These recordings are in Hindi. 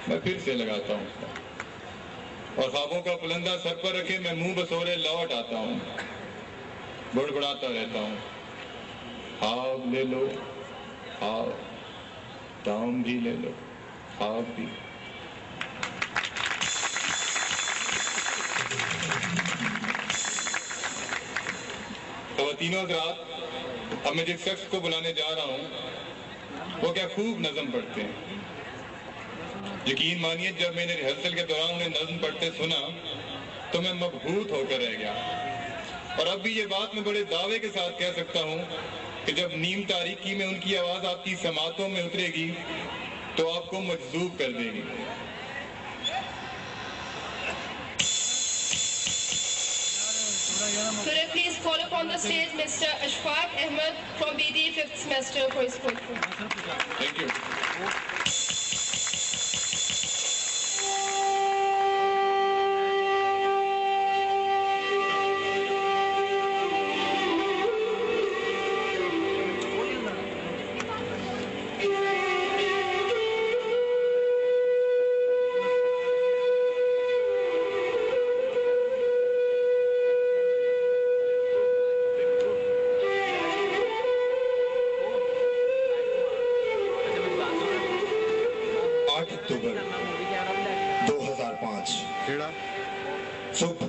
मैं फिर से लगाता हूँ और ख्वाबों का बुलंदा सर पर रखे मैं मुंह बसोरे लौट आता हूँ, बुड़बुड़ाता रहता हूँ। ख्वाब ले लो ख्वाब, दाम भी ले लो ख्वाब भी। ख़वातीनो हज़रात, अब मैं जिस शख्स को बुलाने जा रहा हूँ वो क्या खूब नज़म पढ़ते हैं। यकीन मानिए जब मैंने रिहर्सल के दौरान उन्हें नज़म पढ़ते सुना तो मैं मबहूत होकर रह गया। और अब भी ये बात मैं बड़े दावे के साथ कह सकता हूँ कि जब नीम तारीकी में उनकी आवाज़ आपकी समातों में उतरेगी तो आपको मजजूब कर देगी। Could I please call upon the stage Mr. Ashfaq Ahmed from BD 5th semester for his poetry. Thank you. अक्टूबर 2005 सुबह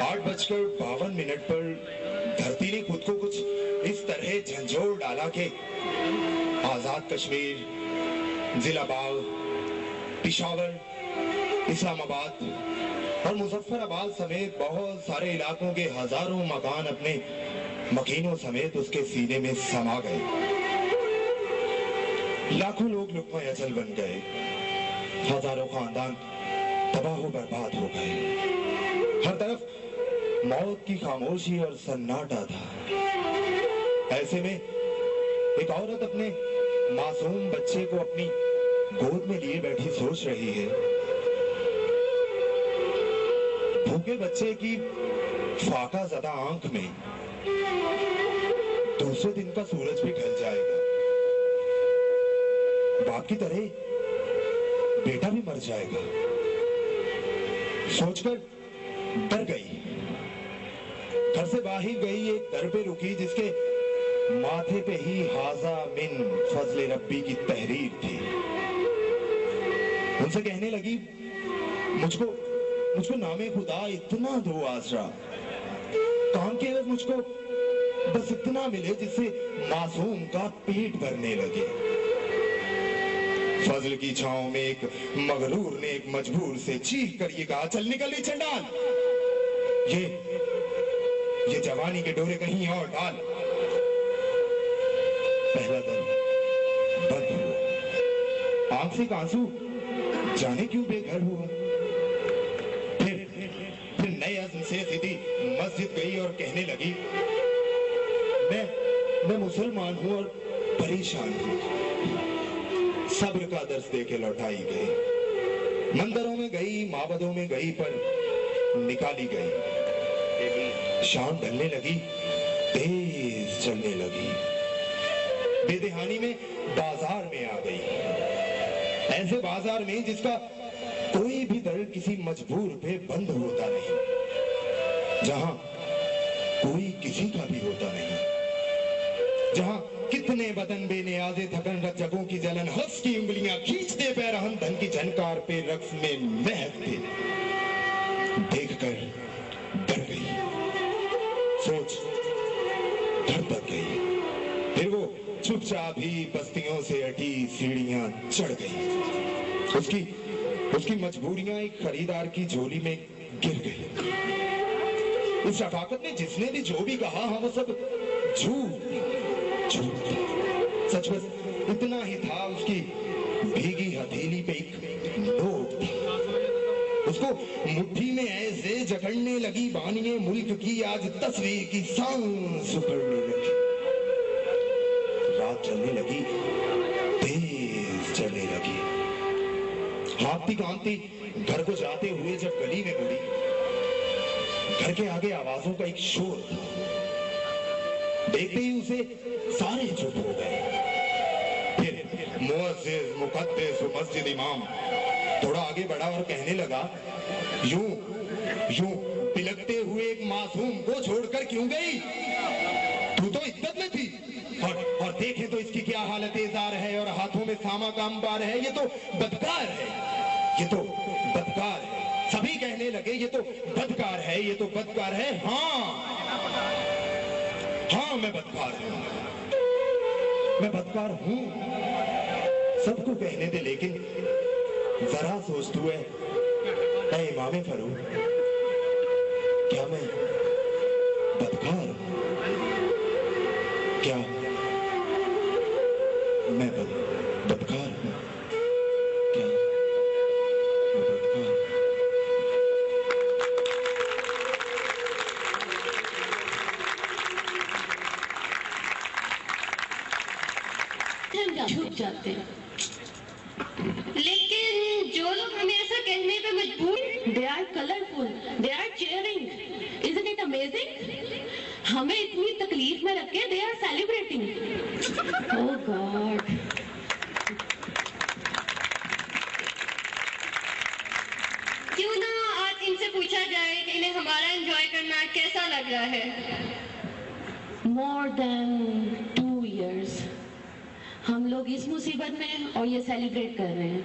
8:52 पर धरती ने खुद को कुछ इस तरह झंझोर डाला कि आजाद कश्मीर, जिला बाग, पिशावर, इस्लामाबाद और मुजफ्फराबाद समेत बहुत सारे इलाकों के हजारों मकान अपने मकीनों समेत उसके सीने में समा गए। लाखों लोग लुक़्मा अजल बन गए, हजारों खानदान तबाह बर्बाद हो गए। हर तरफ मौत की खामोशी और सन्नाटा था। ऐसे में एक औरत अपने मासूम बच्चे को अपनी गोद में लिए बैठी सोच रही है, भूखे बच्चे की फाका ज़दा आंख में दूसरे दिन का सूरज भी ढल जाएगा, बाप की तरह बेटा भी मर जाएगा। सोचकर डर गई, घर से बाहर गई, एक दर पे रुकी जिसके माथे पे ही हाजा मिन फजले रब्बी की तहरीर थी। उनसे कहने लगी, मुझको नामे खुदा इतना दो आसरा, काम के एवज मुझको बस इतना मिले जिससे मासूम का पेट भरने लगे। फजल की छांव में एक मगरूर ने एक मजबूर से चीख कर ये कहा, चल निकल चंडाल, ये जवानी के डोरे कहीं और डाल। पहला दर बंद हुआ, आंख से आंसू जाने क्यों बेघर हुआ। फिर नए अज़्म से सीधी मस्जिद गई और कहने लगी, मैं मुसलमान हूं और परेशान हूं। सब्र का दर्स देके लौटाई गई, मंदिरों में गई, माबदों में गई, पर निकाली गई। शाम ढलने लगी, तेज चलने लगी, बेदहानी में बाजार में आ गई। ऐसे बाजार में जिसका कोई भी दर किसी मजबूर पे बंद होता नहीं, जहां कोई किसी का भी होता नहीं, जहां कितने बदन बेनियाज़े थकन रज्जगों की जलन, हंस की उंगलियां खींचते पैरहन धन की झनकार पे रक्स में महकते। देखकर डर गई, सोच धड़क गई। फिर वो चुपचाप ही बस्तियों से हटी सीढ़ियां चढ़ गई। उसकी मजबूरियां एक खरीदार की झोली में गिर गई। इस रफाकत में जिसने भी जो भी कहा, हाँ वो सब झूठ। सच बस इतना ही था, उसकी भीगी हथेली पे एक नोट था। उसको मुट्ठी में ऐसे जकड़ने लगी, बानिए मुल्क की आज तस्वीर की सांस उखड़ने लगी। रात चलने लगी, तेज चलने लगी। हाँफती कांपती घर को जाते हुए जब गली में मुड़ी, घर के आगे आवाजों का एक शोर था। देखते ही उसे सारे चुप हो गए। फिर मुअज्जिज मुक़द्दिस मस्जिद इमाम थोड़ा आगे बढ़ा और कहने लगा, यूं यूं बिलखते हुए एक मासूम को छोड़कर क्यों गई? तू तो इज्जत में थी। और देखें तो इसकी क्या हालत जार है और हाथों में सामा का अंबार है। ये तो बदकार है, ये तो बदकार है। सभी कहने लगे ये तो बदकार है, ये तो बदकार है। हाँ मैं बदकार हूं, मैं बदकार हूं, सबको कहने दे। लेकिन जरा सोच तू है इमाम फारूक, क्या मैं बदकार हूं? क्या मैं बदकार हूं? क्या मैं बदकार? झुक जाते हैं। लेकिन जो लोग हमें ऐसा कहने पे मजबूर, They are colorful, they are cheering. Isn't it amazing? हमें इतनी तकलीफ में रख के they are celebrating. Oh God. क्यों ना आज इनसे पूछा जाए कि इन्हें हमारा एंजॉय करना कैसा लग रहा है। More than 2 years. हम लोग इस मुसीबत में और ये सेलिब्रेट कर रहे हैं।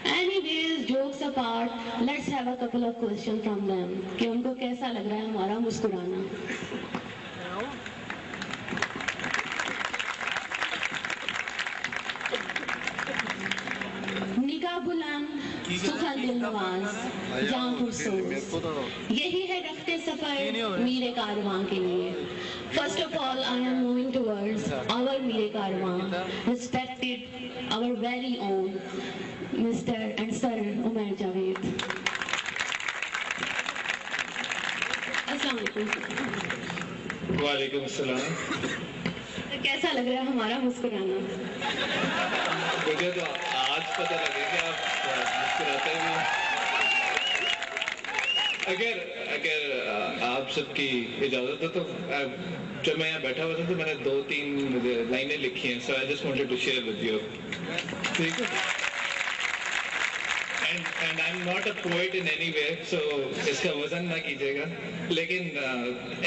Anyways, jokes apart, let's have a couple of questions from them कि उनको कैसा लग रहा है हमारा मुस्कुराना। निगाह बुलंद, सुखल दिल नवाज, जान पुरसोज, यही है रफ्ते सफर मीरे कारवां के लिए। First of all, I am moving towards our Meere Karwaan, respected our very own Mr. and Sir Umar Javed. अस्सलाम वालेकुम। वालेकुम अस्सलाम। तो कैसा लग रहा है हमारा मुस्कुराना? मुझे तो आज पता लगे कि आप मुस्कुराते भी। अगर आप सबकी इजाजत हो तो जब मैं यहाँ बैठा हुआ था तो मैंने 2-3 लाइनें लिखी हैं। So I just wanted to share with you. ठीक है। And I am not a poet in any way, so इसका वजन ना कीजिएगा। लेकिन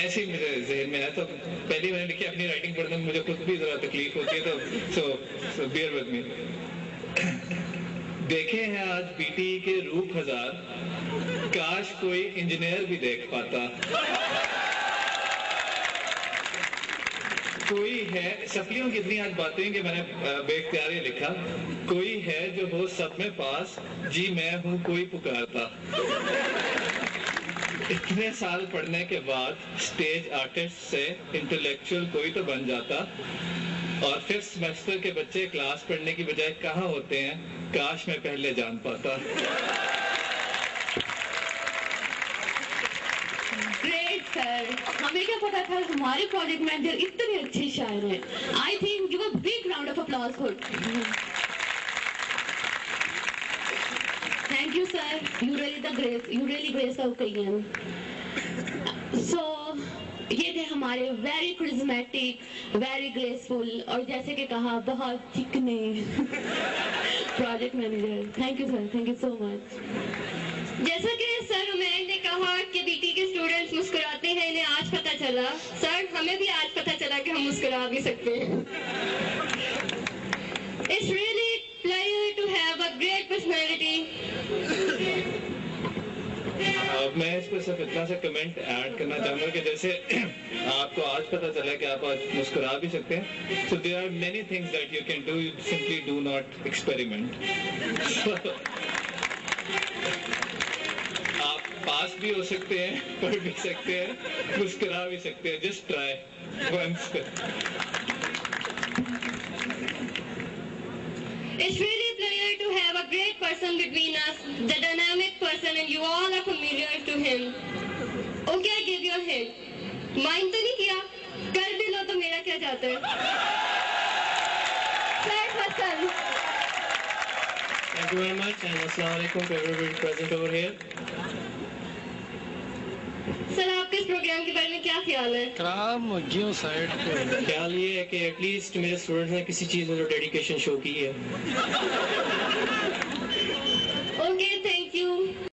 ऐसे ही मुझे जहन में आया तो पहली मैंने लिखी। अपनी राइटिंग पढ़ने में मुझे खुद भी जरा तकलीफ होती है, तो बियर विद मी। देखे हैं आज बीटी के रूप हजार, काश कोई इंजीनियर भी देख पाता। कोई है, सफलियों की इतनी आज बातें कि मैंने बेख्तियार ही लिखा। कोई है जो हो सब में पास, जी मैं हूं कोई पुकारता। इतने साल पढ़ने के बाद स्टेज आर्टिस्ट से इंटेलेक्चुअल कोई तो बन जाता। और 5th सेमेस्टर के बच्चे क्लास पढ़ने की बजाय कहाँ होते हैं, काश मैं पहले जान पाता। Great sir, हमें क्या पता था हमारे प्रोजेक्ट मैनेजर इतने अच्छे शायर हैं। I think give a big round of applause for. Thank you sir, you really grace the occasion. So ये थे हमारे वेरी क्रिज्मेटिक, वेरी ग्रेसफुल और जैसे कि कहा बहुत चिकने project manager. Thank you sir, thank you so much. जैसा कि सर उमैर ने कहा कि बीटी के स्टूडेंट्स मुस्कुराते हैं, इन्हें आज पता चला। सर हमें भी आज पता चला कि हम मुस्कुरा भी सकते हैं। It's really pleasure to have a great personality. मैं इस पर सिर्फ इतना सा कमेंट ऐड करना चाहूंगा कि जैसे आपको आज पता चला कि आप आज मुस्कुरा भी सकते हैं। So there are many things that you can do, you simply do not experiment. आप पास भी हो सकते हैं, पढ़ भी सकते हैं, मुस्कुरा भी सकते हैं। Just try once. It's really a pleasure to have a great person between us, the dynamic person, and you all are familiar to him. Okay, I give you a hint. Mind तो नहीं किया? कर भी लो तो मेरा क्या जाता है? Said Hassan. Thank you very much and Assalamu alaikum to everybody present over here. Sir आपके इस प्रोग्राम के बारे में क्या ख्याल है? साइड पे ख्याल ये है कि एटलीस्ट मेरे स्टूडेंट्स ने किसी चीज़ में तो डेडिकेशन शो की है।